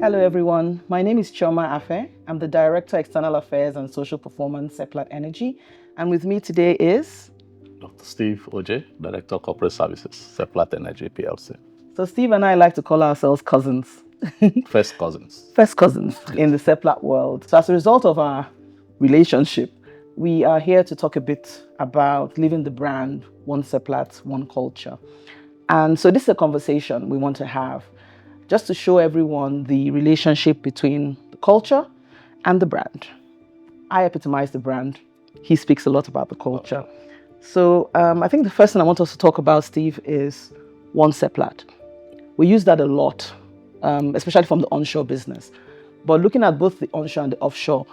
Hello everyone, my name is Chioma Afe. I'm the Director External Affairs and Social Performance, Seplat Energy. And with me today is... Dr. Steve Oje, Director of Corporate Services, Seplat Energy PLC. So Steve and I like to call ourselves cousins. First cousins. First cousins in the Seplat world. So as a result of our relationship, we are here to talk a bit about living the brand, one Seplat, one culture. And so this is a conversation we want to have just to show everyone the relationship between the culture and the brand. I epitomize the brand. He speaks a lot about the culture. So I think the first thing I want us to talk about, Steve, is one Seplat. We use that a lot, especially from the onshore business. But looking at both the onshore and the offshore,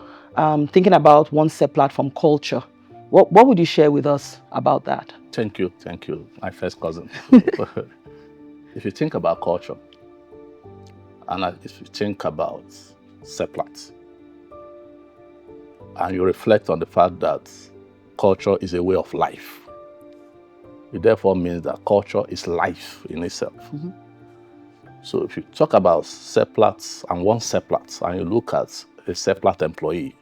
thinking about one Seplat from culture, what would you share with us about that? Thank you, my first cousin. If you think about culture, and if you think about Seplat, and you reflect on the fact that culture is a way of life, it therefore means that culture is life in itself. Mm-hmm. So if you talk about Seplat and one Seplat, and you look at a Seplat employee,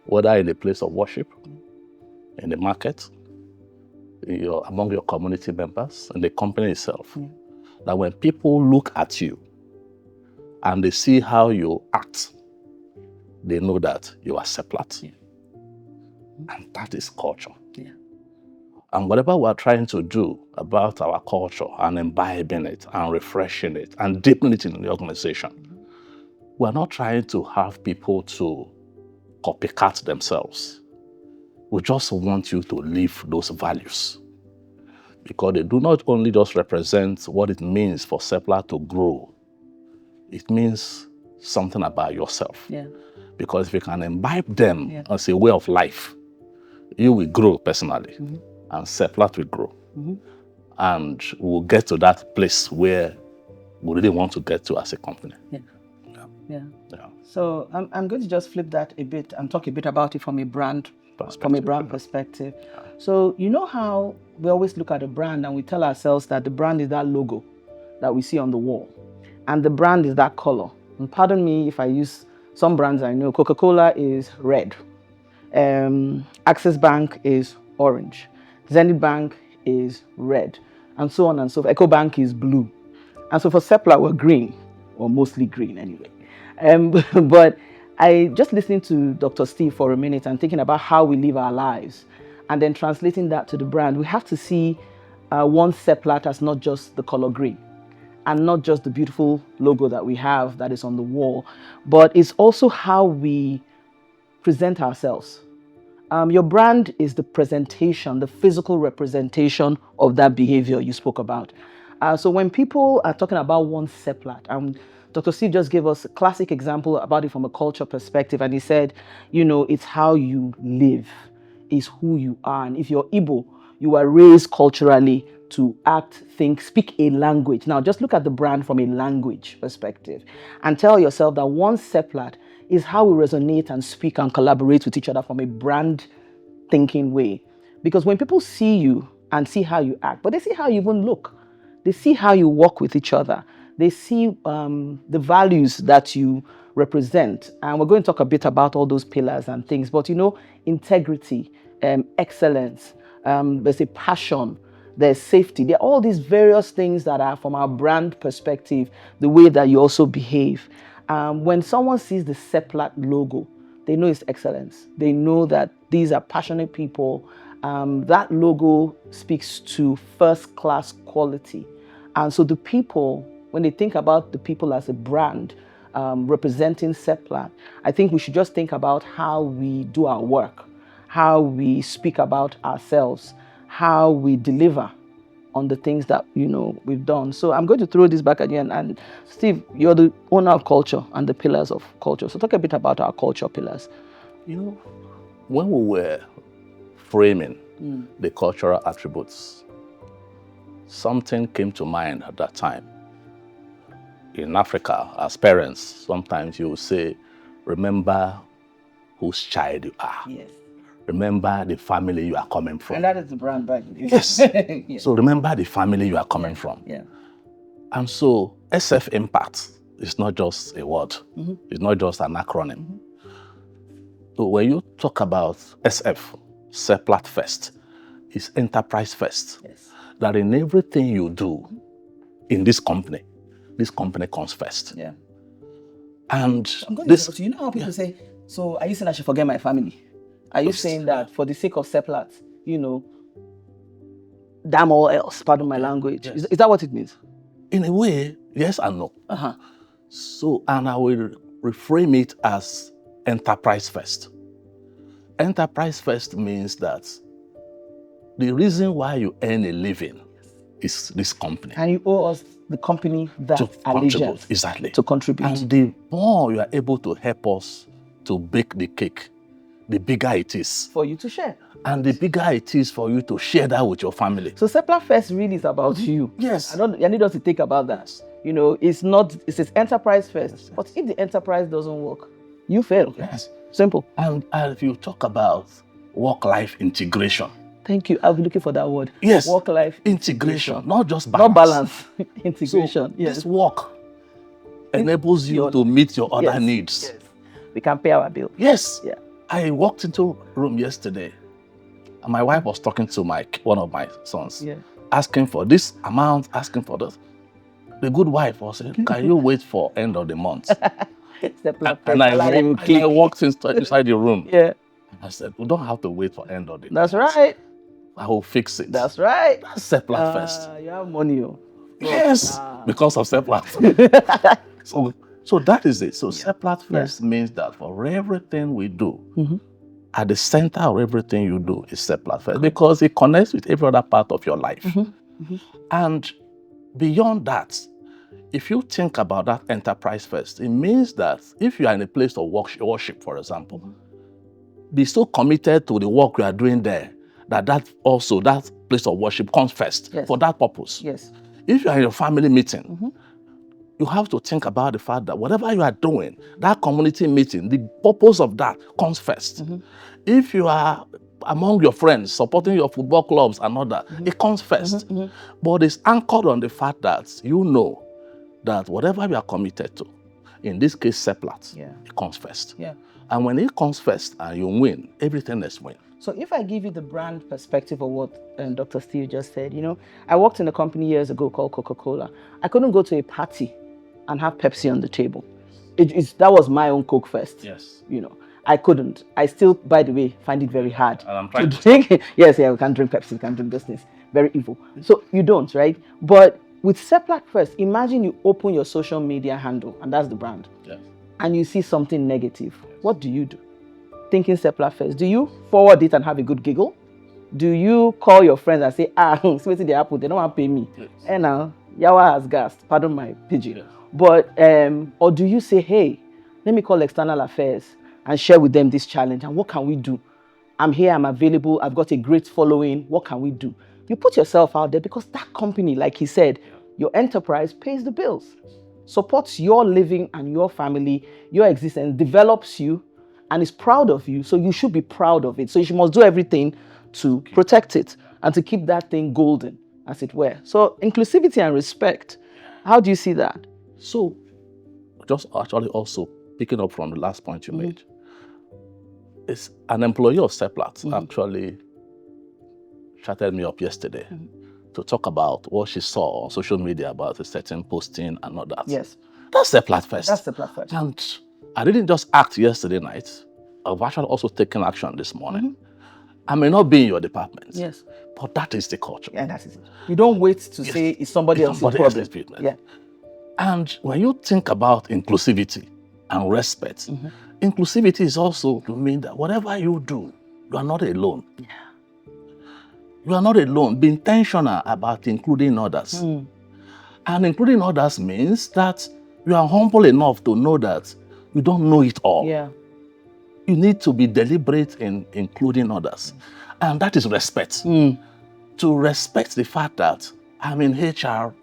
whether in a place of worship, in the market, among your community members, in the company itself, that when people look at you and they see how you act, they know that you are Seplat. Yeah. And that is culture. Yeah. And whatever we're trying to do about our culture and imbibing it and refreshing it and deepening it in the organization, we're not trying to have people to copycat themselves. We just want you to live those values, because they do not only just represent what it means for Seplat to grow, it means something about yourself. Yeah. Because if you can imbibe them as a way of life, you will grow personally, and Seplat will grow. And we'll get to that place where we really want to get to as a company. Yeah. So I'm going to just flip that a bit and talk a bit about it from a brand perspective. So you know how we always look at a brand and we tell ourselves that the brand is that logo that we see on the wall, and the brand is that color. And pardon me if I use some brands I know. Coca-Cola is red. Access Bank is orange. Zenith Bank is red, and so on and so forth. EcoBank is blue. And so for Seplat, we're green, or mostly green anyway. But I just listening to Dr. Steve for a minute and thinking about how we live our lives and then translating that to the brand, we have to see one Seplat as not just the color green and not just the beautiful logo that we have that is on the wall, but it's also how we present ourselves. Your brand is the presentation, the physical representation of that behavior you spoke about. So when people are talking about one Seplat, Dr. Steve just gave us a classic example about it from a culture perspective. And he said, it's how you live, is who you are. And if you're Igbo, you are raised culturally to act, think, speak a language. Now, just look at the brand from a language perspective and tell yourself that one Seplat is how we resonate and speak and collaborate with each other from a brand thinking way. Because when people see you and see how you act, but they see how you even look, they see how you walk with each other, they see the values that you represent. And we're going to talk a bit about all those pillars and things. But integrity, excellence, there's a passion, there's safety. There are all these various things that are from our brand perspective, the way that you also behave. When someone sees the Seplat logo, they know it's excellence. They know that these are passionate people. That logo speaks to first-class quality. And so the people, when they think about the people as a brand representing Seplat, I think we should just think about how we do our work, how we speak about ourselves, how we deliver on the things that we've done. So I'm going to throw this back at you. And Steve, you're the owner of culture and the pillars of culture. So talk a bit about our culture pillars. When we were framing the cultural attributes, something came to mind at that time. In Africa, as parents, sometimes you will say, remember whose child you are. Yes. Remember the family you are coming from. And that is the brand back. Yes. Yes. So remember the family you are coming from. Yeah. And so SF Impact is not just a word. It's not just an acronym. So when you talk about SF, Seplat First, it's enterprise first. Yes. That in everything you do in this company comes first. Yeah. And I'm going to say, so you know how people say, so are you saying I should forget my family? Are you saying that for the sake of Seplat, damn all else, pardon my language? Yes. Is that what it means? In a way, yes and no. So, and I will reframe it as enterprise first. Enterprise first means that the reason why you earn a living is this company. And you owe us the company that allegiance. Exactly. To contribute. And the more you are able to help us to bake the cake, the bigger it is. For you to share. And the bigger it is for you to share that with your family. So Seplat First really is about you. Yes. I need us to think about that. It's enterprise first. Yes. But if the enterprise doesn't work, you fail. Yes. Simple. And if you talk about work-life integration. Thank you. I'll be looking for that word. Yes. Work-life integration. Not just balance. Not balance. Integration. So yes. This work enables you to meet your other needs. Yes. We can pay our bill. Yes. Yeah. I walked into a room yesterday and my wife was talking to one of my sons, asking for this amount, asking for this. The good wife was saying, can you wait for end of the month? And I walked inside the room. Yeah. I said, we don't have to wait for end of the month. That's right. I will fix it. That's right. That's Seplat first. You have money. Yes, because of Seplat. So that is it. So Seplat first means that for everything we do, at the center of everything you do is Seplat first, because it connects with every other part of your life. And beyond that, if you think about that enterprise first, it means that if you are in a place of worship, for example, be so committed to the work you are doing there that place of worship comes first for that purpose. Yes. If you are in a family meeting, you have to think about the fact that whatever you are doing, that community meeting, the purpose of that comes first. If you are among your friends, supporting your football clubs and all that, it comes first. But it's anchored on the fact that you know that whatever you are committed to, in this case, Seplat, it comes first. Yeah. And when it comes first and you win, everything is win. So if I give you the brand perspective of what Dr. Steve just said, I worked in a company years ago called Coca-Cola. I couldn't go to a party and have Pepsi on the table. That was my own Coke first. Yes. I couldn't. I still, by the way, find it very hard and I'm trying to drink. Yes, we can drink Pepsi, we can drink those things. Very evil. So you don't, right? But with Seplat first, imagine you open your social media handle, and that's the brand. Yes. And you see something negative. Yes. What do you do? Thinking Seplat first. Do you forward it and have a good giggle? Do you call your friends and say, see what they happen, they don't want to pay me? Yes. And now, Yawa has gassed, pardon my pidgin. Yes. But, or do you say, hey, let me call external affairs and share with them this challenge, and what can we do? I'm here, I'm available, I've got a great following, what can we do? You put yourself out there because that company, like he said, your enterprise pays the bills, supports your living and your family, your existence, develops you, and is proud of you, so you should be proud of it. So you must do everything to protect it and to keep that thing golden, as it were. So inclusivity and respect, how do you see that? So, just actually also picking up from the last point you made, it's an employee of Seplat actually chatted me up yesterday to talk about what she saw on social media about a certain posting and all that. Yes. That's Seplat first. That's Seplat first. And I didn't just act yesterday night. I've actually also taken action this morning. I may not be in your department. Yes. But that is the culture. Yeah, that is it. You don't wait to say it's somebody else's problem. Yeah. And when you think about inclusivity and respect, inclusivity is also to mean that whatever you do, you are not alone. Yeah. You are not alone. Be intentional about including others. And including others means that you are humble enough to know that you don't know it all. Yeah. You need to be deliberate in including others. And that is respect. To respect the fact that I'm in HR,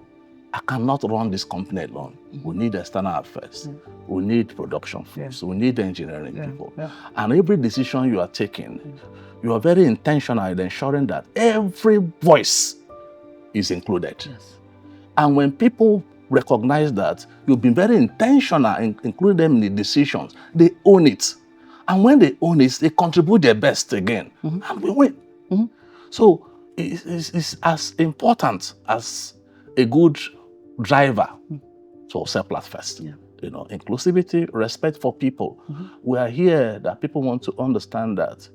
I cannot run this company alone. We need external affairs. We need production force. We need engineering people. And every decision you are taking, you are very intentional in ensuring that every voice is included. Yes. And when people recognize that you've been very intentional in including them in the decisions. They own it. And when they own it, they contribute their best again. And we win. So it's as important as a good driver to Seplat first. Yeah. You know, inclusivity, respect for people. We are here that people want to understand that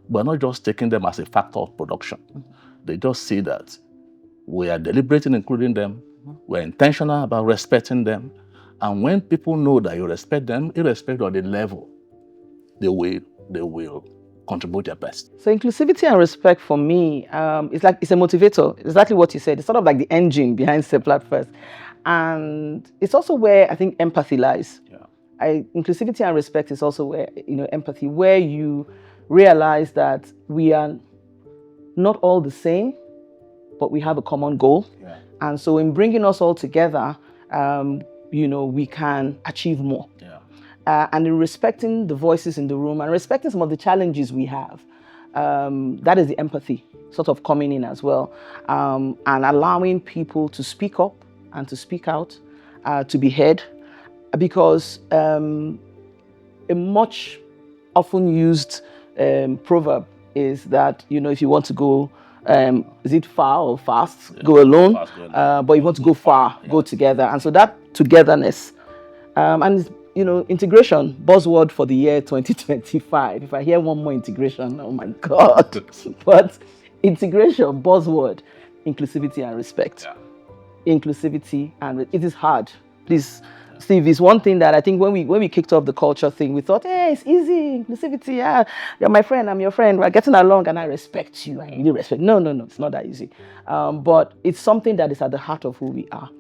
we're not just taking them as a factor of production. They just see that we are deliberate in including them. We're intentional about respecting them. And when people know that you respect them, irrespective of the level, they will contribute their best. So inclusivity and respect for me, it's a motivator. Exactly what you said. It's sort of like the engine behind Seplat first. And it's also where I think empathy lies. Inclusivity and respect is also where, empathy, where you realize that we are not all the same, but we have a common goal. And so in bringing us all together, we can achieve more. And in respecting the voices in the room and respecting some of the challenges we have, that is the empathy sort of coming in as well. And allowing people to speak up and to speak out, to be heard. Because a much often used proverb is that, if you want to go, is it far or fast? Go alone. But if you want to go far, go together. And so that togetherness, and integration, buzzword for the year 2025. If I hear one more integration, oh my God. But integration, buzzword, inclusivity and respect. Inclusivity and it is hard. Please, Steve, it's one thing that I think when we kicked off the culture thing, we thought, hey, it's easy, inclusivity, yeah, you're my friend, I'm your friend, we're getting along and I respect you, and you need respect. No, it's not that easy. But it's something that is at the heart of who we are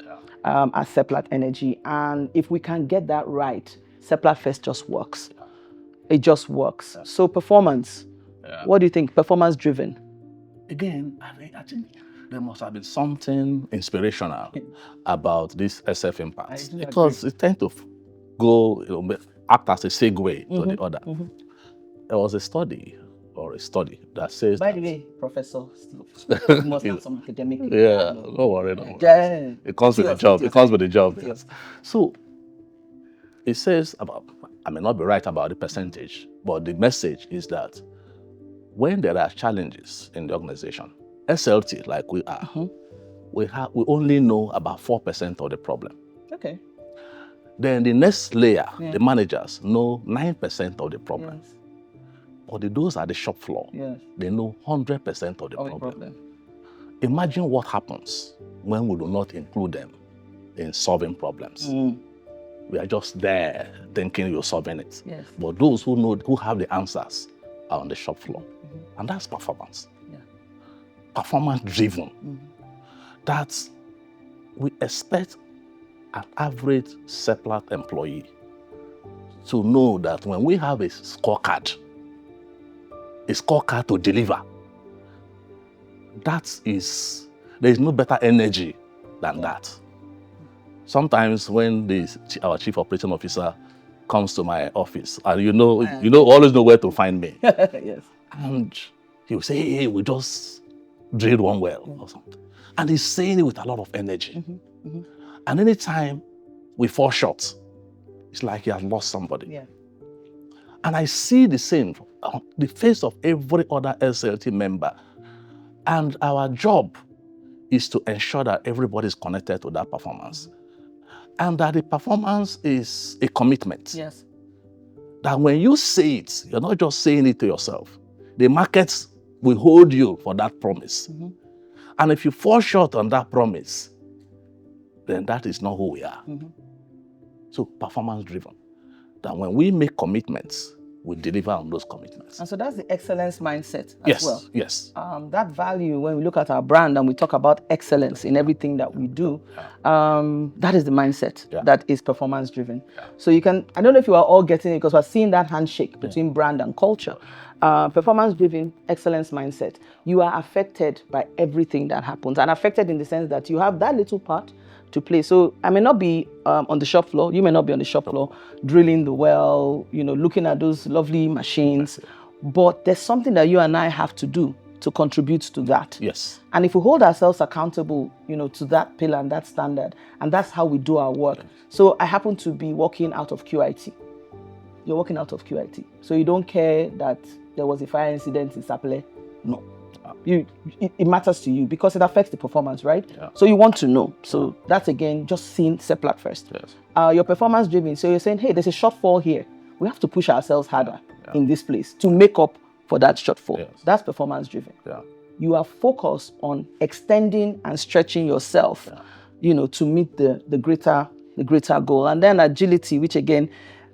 as Seplat Energy. And if we can get that right, Seplat Fest just works. It just works. So performance, what do you think? Performance driven? Again, I think there must have been something inspirational about this SF Impact, because it tends to go, act as a segue to the other. There was a study that says. By the way, Professor Steve, you must have some academic. Don't worry. It comes with the job. It comes with the job. Yes. So it says about. I may not be right about the percentage, but the message is that when there are challenges in the organization, SLT, like we are, we only know about 4% of the problem. Okay. Then the next layer, the managers, know 9% of the problem. Yes. But those at the shop floor, they know 100% of the problem. Imagine what happens when we do not include them in solving problems. We are just there thinking you're solving it. Yes. But those who have the answers are on the shop floor. And that's performance. Performance driven. That we expect an average Seplat employee to know that when we have a scorecard to deliver, there is no better energy than that. Sometimes when our chief operating officer comes to my office, and you always know where to find me. Yes. And he will say, hey, we just drilled one well or something. And he's saying it with a lot of energy. And anytime we fall short, it's like he has lost somebody. And I see the same on the face of every other SLT member. And our job is to ensure that everybody is connected to that performance. And that the performance is a commitment. Yes. That when you say it, you're not just saying it to yourself. The markets will hold you for that promise. And if you fall short on that promise, then that is not who we are. So performance driven. That when we make commitments, we deliver on those commitments. And so that's the excellence mindset as well. Yes. That value, when we look at our brand and we talk about excellence in everything that we do, that is the mindset that is performance driven. So I don't know if you are all getting it, because we're seeing that handshake between brand and culture. Performance driven, excellence mindset. You are affected by everything that happens, and affected in the sense that you have that little part to play. So I may not be on the shop floor, you may not be on the shop floor drilling the well, looking at those lovely machines, but there's something that you and I have to do to contribute to that. Yes. And if we hold ourselves accountable, to that pillar and that standard, and that's how we do our work. So I happen to be working out of QIT. You're working out of QIT. So you don't care that there was a fire incident in Seplat. No. It matters to you because it affects the performance, right? Yeah. So you want to know. So that's again just seeing Seplat first. Yes. Your performance driven. So you're saying, hey, there's a shortfall here. We have to push ourselves harder in this place to make up for that shortfall. Yes. That's performance driven. Yeah. You are focused on extending and stretching yourself, to meet the greater goal. And then agility, which again,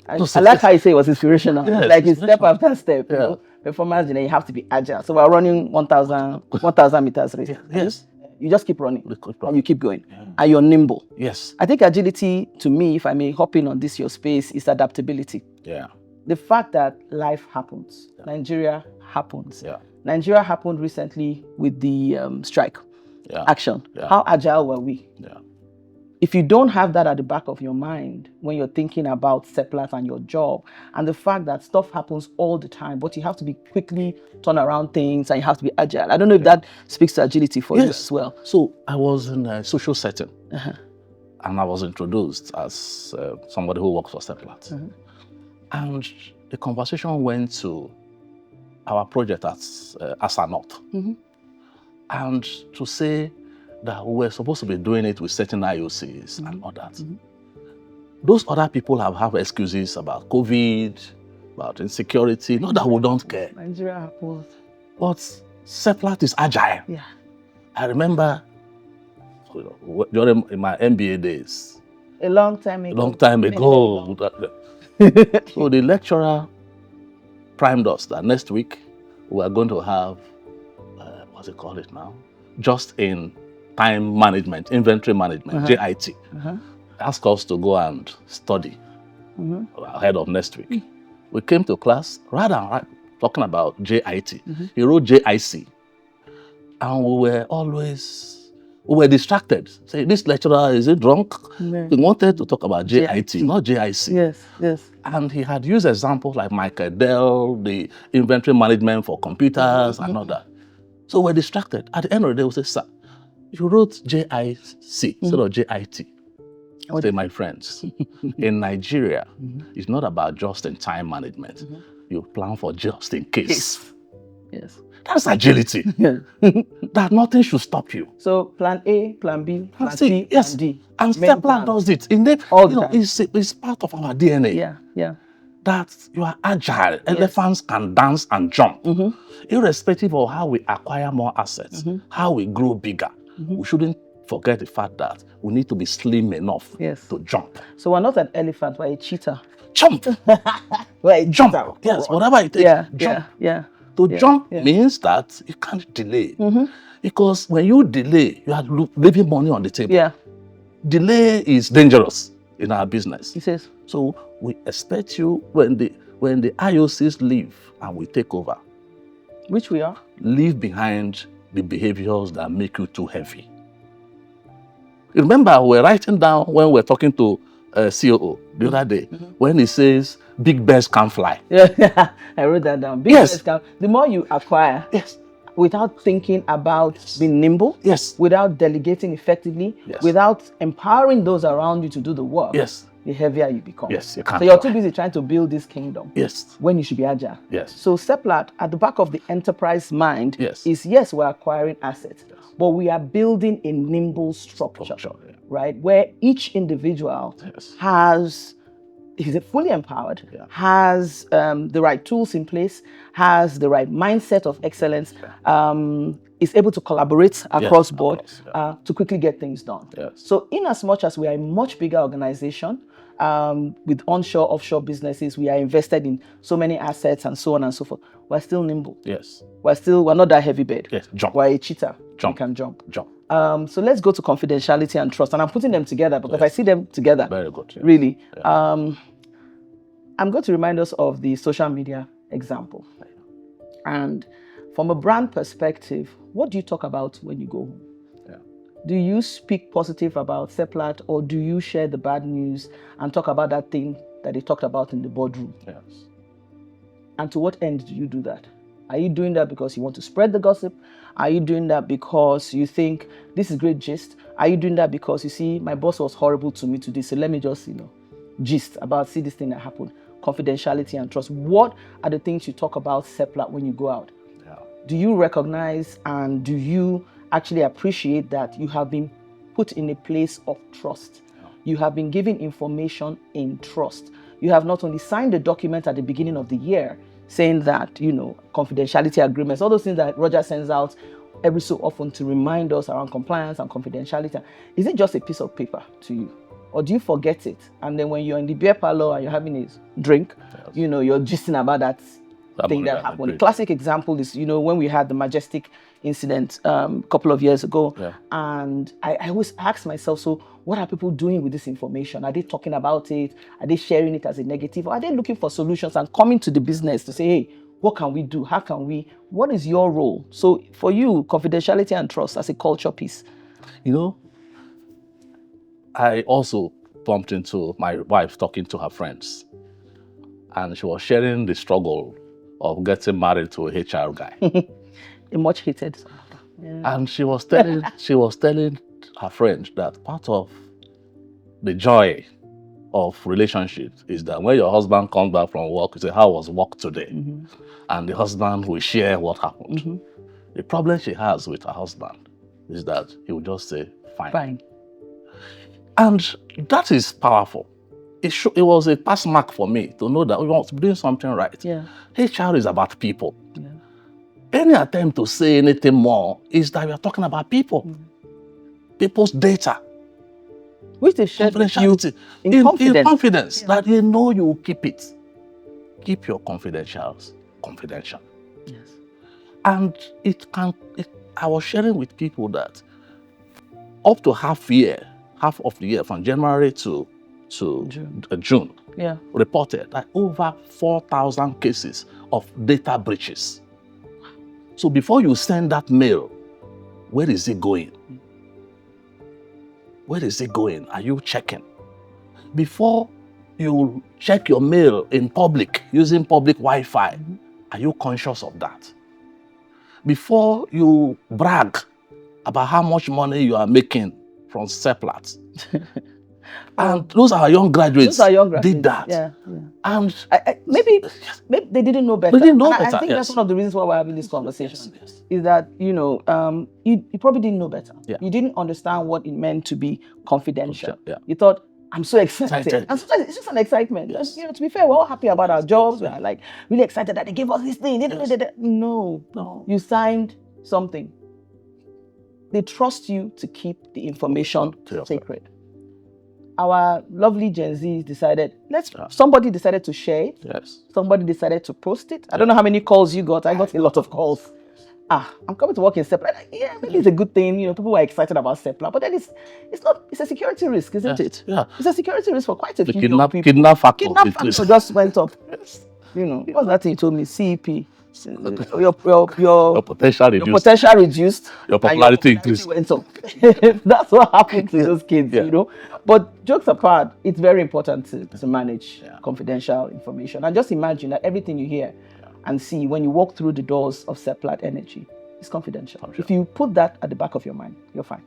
I like how you say it was inspirational. Yes, like it's step after step. Yeah. Performance, you have to be agile. So we're running 1,000 meters race. Yes. You just keep running and you keep going. Yeah. And you're nimble. Yes. I think agility, to me, if I may hop in on this, your space, is adaptability. Yeah. The fact that life happens. Yeah. Nigeria happens. Yeah. Nigeria happened recently with the strike action. Yeah. How agile were we? Yeah. If you don't have that at the back of your mind when you're thinking about Seplat and your job, and the fact that stuff happens all the time, but you have to be quickly turn around things and you have to be agile. I don't know if that speaks to agility for you as well. So I was in a social setting and I was introduced as somebody who works for Seplat. And the conversation went to our project at Asa North. And to say that we were supposed to be doing it with certain IOCs and all that. Those other people have excuses about COVID, about insecurity, not that we don't care. Nigeria happens. But Seplat is agile. Yeah. I remember during my MBA days. A long time ago. So the lecturer primed us that next week we are going to have, what's it called now? Just in time management, inventory management, JIT. Asked us to go and study ahead of next week. We came to class, rather than talking about JIT. He wrote JIC. And we were distracted. Say, this lecturer, is he drunk? Yeah. He wanted to talk about JIT, not JIC. Yes. And he had used examples like Michael Dell, the inventory management for computers and all that. So we're distracted. At the end of the day, we say, sir, you wrote JIC instead of JIT. Say, my friends, in Nigeria, it's not about just-in-time management. You plan for just in case. Yes. That's agility. That nothing should stop you. So plan A, plan B, plan C, plan D. And Seplat does it. It's part of our DNA. Yeah. That you are agile. Elephants can dance and jump. Irrespective of how we acquire more assets, how we grow bigger. We shouldn't forget the fact that we need to be slim enough to jump. So we're not an elephant, we're a cheetah. Jump! We're a jump! cheetah. Yes, whatever it takes, jump. To jump means that you can't delay. Because when you delay, you are leaving money on the table. Delay is dangerous in our business. He says. So we expect you, when the IOCs leave and we take over, which we are, leave behind the behaviors that make you too heavy. Remember, we're writing down when we're talking to COO the other day, when he says, big birds can't fly. Yeah, I wrote that down. Big birds can. The more you acquire, without thinking about being nimble, without delegating effectively, without empowering those around you to do the work, the heavier you become. Yes, you can't. So you're too busy trying to build this kingdom. Yes. When you should be agile. Yes. So Seplat, at the back of the enterprise mind, is we're acquiring assets, but we are building a nimble structure, right? Where each individual is fully empowered, has the right tools in place, has the right mindset of excellence, is able to collaborate across board to quickly get things done. So in as much as we are a much bigger organization, with onshore, offshore businesses, we are invested in so many assets and so on and so forth. We're still nimble. We're not that heavy bed. Jump. We're a cheetah. Jump. We can jump. Jump. So let's go to confidentiality and trust. And I'm putting them together because I see them together. Very good. Really. I'm going to remind us of the social media example. And from a brand perspective, what do you talk about when you go home? Do you speak positive about Seplat, or do you share the bad news and talk about that thing that they talked about in the boardroom? Yes. And to what end do you do that? Are you doing that because you want to spread the gossip? Are you doing that because you think this is great gist? Are you doing that because you see my boss was horrible to me today, so let me just, gist about see this thing that happened? Confidentiality and trust. What are the things you talk about Seplat when you go out? Yeah. Do you recognize and do you actually appreciate that you have been put in a place of trust? Yeah. You have been given information in trust. You have not only signed the document at the beginning of the year saying that, confidentiality agreements, all those things that Roger sends out every so often to remind us around compliance and confidentiality. Is it just a piece of paper to you? Or do you forget it? And then when you're in the beer parlor and you're having a drink, yes, you're gisting about that thing that happened. A classic example is, when we had the Majestic incident a couple of years ago. Yeah. And I always ask myself, so what are people doing with this information? Are they talking about it? Are they sharing it as a negative? Or are they looking for solutions and coming to the business to say, hey, what can we do? How can we? What is your role? So for you, confidentiality and trust as a culture piece. I also bumped into my wife talking to her friends. And she was sharing the struggle of getting married to a HR guy. A much hated. Yeah. And she was telling her friend that part of the joy of relationships is that when your husband comes back from work, you say, how was work today? Mm-hmm. And the husband will share what happened. Mm-hmm. The problem she has with her husband is that he will just say, fine. Fine. And that is powerful. It was a pass mark for me to know that we want to be doing something right. Yeah. HR is about people. Yeah. Any attempt to say anything more is that we are talking about people. People's data. Which they share with you in confidence. Yeah. That you know you will keep it. Keep your confidentials confidential. Yes. And I was sharing with people that up to half of the year, from January to June, yeah, reported that over 4,000 cases of data breaches. So before you send that mail, where is it going? Where is it going? Are you checking? Before you check your mail in public, using public Wi-Fi, are you conscious of that? Before you brag about how much money you are making from Seplat, and those are young graduates. Did that. Yeah. And maybe they didn't know better. They didn't know better. I think that's one of the reasons why we're having this conversation. Yes. Is that you probably didn't know better. Yeah. You didn't understand what it meant to be confidential. Yeah. You thought, I'm so excited. And sometimes it's just an excitement. Yes. To be fair, we're all happy about our jobs. We're like really excited that they gave us this thing. Yes. No. You signed something. They trust you to keep the information sacred. Our lovely Gen Z decided, somebody decided to share it. Yes. Somebody decided to post it. I don't know how many calls you got. I got a lot of calls. I'm coming to work in Seplat. Yeah, maybe it's a good thing. People were excited about Seplat, but then it's a security risk, isn't it? Yeah. It's a security risk for quite a few people. Kidnap factor just went up. Yes. What's that thing you told me? CEP. Your potential reduced. Your potential reduced. Your popularity increased. Went up. That's what happened to those kids, But jokes apart, it's very important to manage confidential information. And just imagine that everything you hear and see when you walk through the doors of Seplat Energy is confidential. If you put that at the back of your mind, you're fine.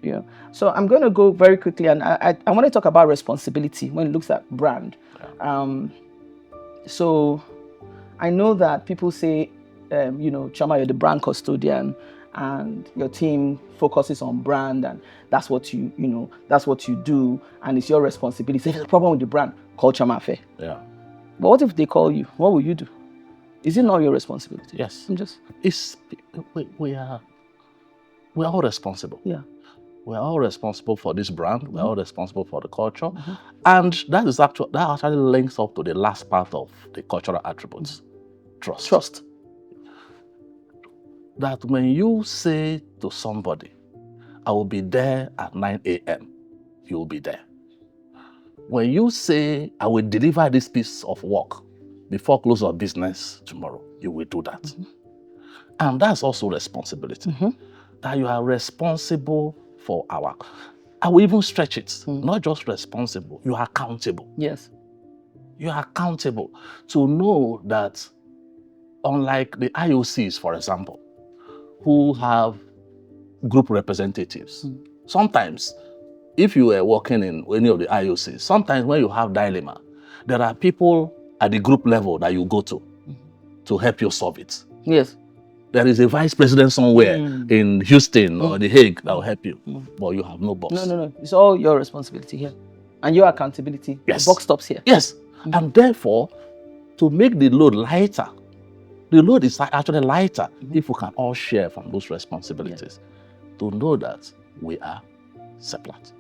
Yeah. So I'm going to go very quickly, and I want to talk about responsibility when it looks at brand. Yeah. So I know that people say, Chama, you're the brand custodian, and your team focuses on brand, and that's what you do, and it's your responsibility. If there's a problem with the brand, call Chama Fair. Yeah. But what if they call you? What will you do? Is it not your responsibility? Yes. We are all responsible. Yeah. We're all responsible for this brand. We're all responsible for the culture. And that actually links up to the last part of the cultural attributes. Trust. That when you say to somebody, I will be there at 9 a.m., you will be there. When you say, I will deliver this piece of work before close of business tomorrow, you will do that. And that's also responsibility. That you are responsible for I will even stretch it. Not just responsible, you are accountable. Yes. You are accountable to know that unlike the IOCs, for example, who have group representatives, sometimes if you were working in any of the IOCs, sometimes when you have dilemma, there are people at the group level that you go to help you solve it. Yes. There is a vice president somewhere in Houston or The Hague that will help you, but you have no boss. No. It's all your responsibility here. And your accountability. Yes. The buck stops here. Yes. And therefore, to make the load lighter, the load is actually lighter if we can all share from those responsibilities. To know that we are Seplat.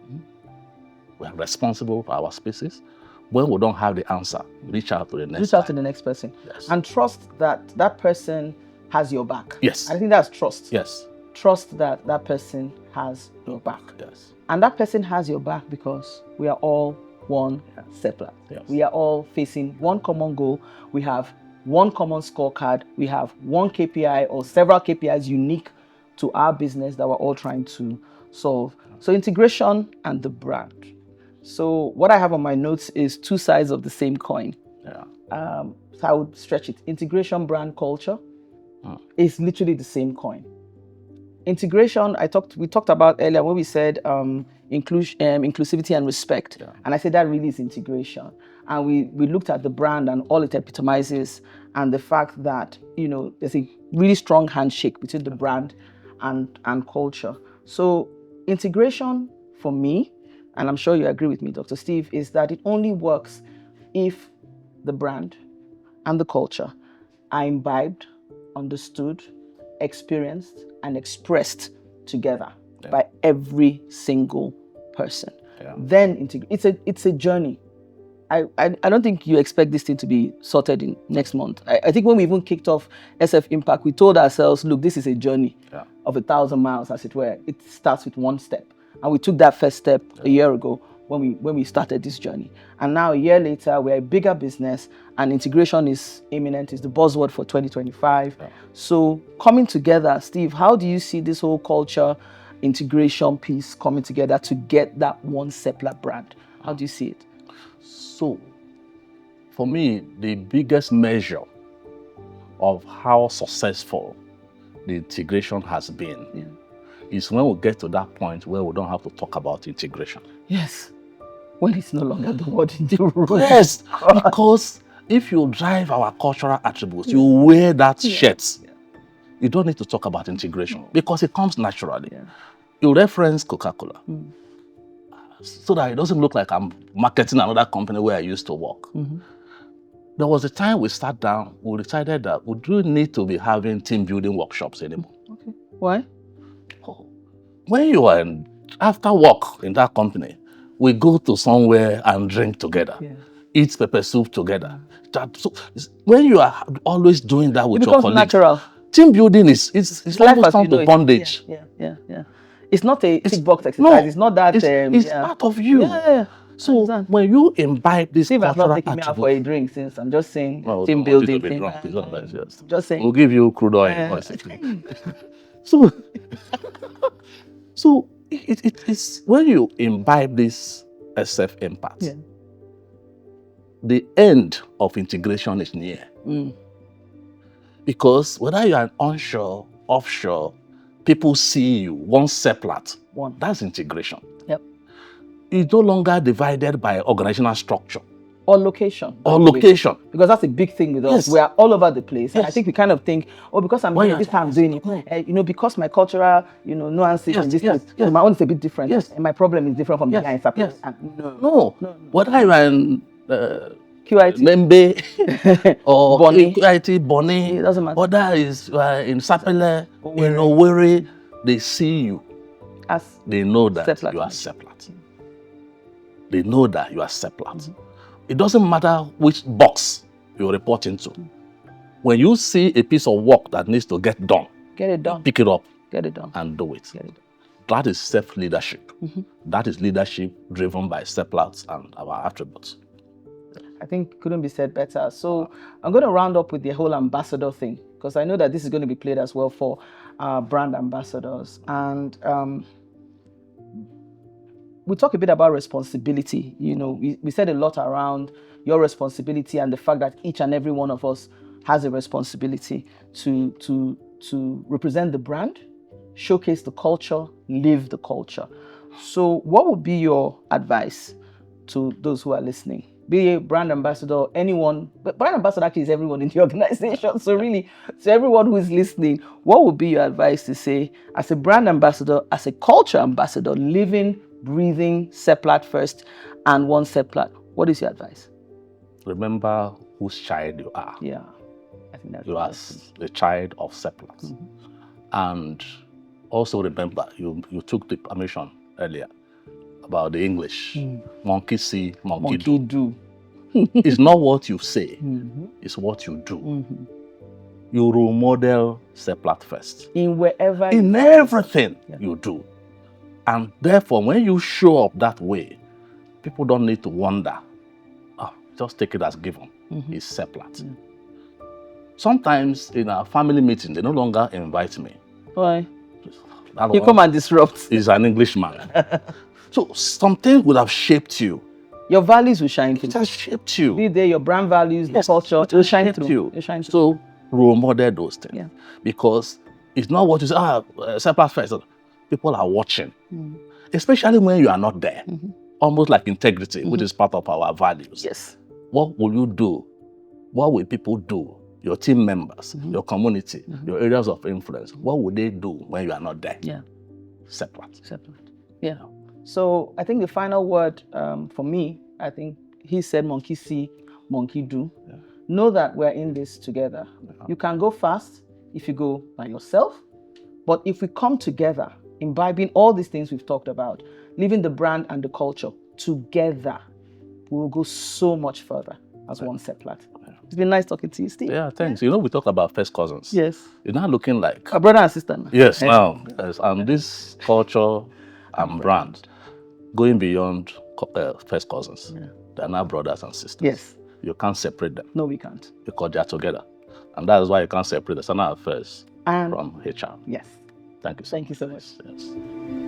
We are responsible for our species. When we don't have the answer, reach out to the next Reach out to the next person. Yes. And trust that that person has your back. Yes. I think that's trust. Yes. Trust that that person has your back. Yes. And that person has your back because we are all one Seplat. Yes. We are all facing one common goal. We have one common scorecard. We have one KPI or several KPIs unique to our business that we're all trying to solve. So integration and the brand. So what I have on my notes is two sides of the same coin. Yeah. So I would stretch it. Integration, brand, culture is literally the same coin. Integration, we talked about earlier when we said inclusivity and respect. Yeah. And I said that really is integration. And we looked at the brand and all it epitomizes and the fact that, there's a really strong handshake between the brand and culture. So integration for me, and I'm sure you agree with me, Dr. Steve, is that it only works if the brand and the culture are imbibed, understood, experienced, and expressed together by every single person. Yeah. Then it's a journey. I don't think you expect this thing to be sorted in next month. I think when we even kicked off SF Impact, we told ourselves, look, this is a journey of 1,000 miles, as it were. It starts with one step. And we took that first step a year ago when we started this journey. And now a year later, we're a bigger business and integration is imminent, is the buzzword for 2025. Yeah. So coming together, Steve, how do you see this whole culture integration piece coming together to get that one Seplat brand? How do you see it? So for me, the biggest measure of how successful the integration has been is when we get to that point where we don't have to talk about integration. Yes. When it's no longer the word in the room. Yes, because if you drive our cultural attributes, you wear that shirt, you don't need to talk about integration because it comes naturally. Yeah. You reference Coca-Cola so that it doesn't look like I'm marketing another company where I used to work. There was a time we sat down, we decided that we don't need to be having team building workshops anymore. Okay. Why? When you are after work in that company, we go to somewhere and drink together, eat pepper soup together. So when you are always doing that with your colleagues, natural. Team building is almost down to bondage. Yeah. It's not a tick box exercise. No, it's not that. It's part of you. Yeah. So when you imbibe this Steve has not taken me out for a drink since I'm just saying team building thing. Just saying. We'll give you crude oil. So it's when you imbibe this SF Impact, the end of integration is near. Because whether you are onshore, offshore, people see you, one Seplat, that's integration. Yep. It's no longer divided by organizational structure. Or location. Because that's a big thing with us. We are all over the place. And I think we kind of think, because I'm doing this, I'm doing it. Because my cultural, nuances in this place, my own is a bit different. And my problem is different from the guy in Seplat. No. Whether you are in QIT, Membe, or QIT, Bonnie, it doesn't matter. Whether is in Sapele, in Owerri, they see you. They know that you are Seplat. They know that you are Seplat. It doesn't matter which box you report into. When you see a piece of work that needs to get done, pick it up, get it done, and do it. That is self-leadership. That is leadership driven by Seplats and our attributes. I think couldn't be said better. So I'm going to round up with the whole ambassador thing, because I know that this is going to be played as well for brand ambassadors. And we talk a bit about responsibility. We said a lot around your responsibility and the fact that each and every one of us has a responsibility to represent the brand, showcase the culture, live the culture. So what would be your advice to those who are listening? Be a brand ambassador, anyone, but brand ambassador actually is everyone in the organization. So really, to everyone who is listening, what would be your advice to say, as a brand ambassador, as a culture ambassador, living, breathing Seplat first and one Seplat? What is your advice? Remember whose child you are. Yeah, I think that's you are the child of Seplat. And also remember, you took the permission earlier about the English. Monkey see, monkey do. It's not what you say, it's what you do. You role model Seplat first. In everything you do. And therefore, when you show up that way, people don't need to wonder. Just take it as given. It's Seplat. Sometimes in our family meeting, they no longer invite me. Why? You come and disrupt. He's an Englishman. So something would have shaped you. Your values will shine through. It has shaped you. Be there, your brand values, the culture, it will shine through. So role model those things. Yeah. Because it's not what you say, Seplat first. People are watching. Especially when you are not there. Almost like integrity, which is part of our values. Yes. What will you do? What will people do? Your team members, your community, your areas of influence. What would they do when you are not there? Yeah. Seplat. Yeah. So I think the final word for me, I think he said, monkey see, monkey do. Yeah. Know that we're in this together. You can go fast if you go by yourself, but if we come together, imbibing all these things we've talked about, living the brand and the culture together, we will go so much further as one Seplat. It's been nice talking to you, Steve. Yeah, thanks. You know, we talk about first cousins. Yes. You're now looking like a brother and sister now. Yes, now. Yes. And this culture and brand going beyond first cousins. Yeah. They're now brothers and sisters. Yes. You can't separate them. No, we can't. Because they're together. And that is why you can't separate the Sana affairs from HR. Yes. Thank you so much. Thank you so much. Yes.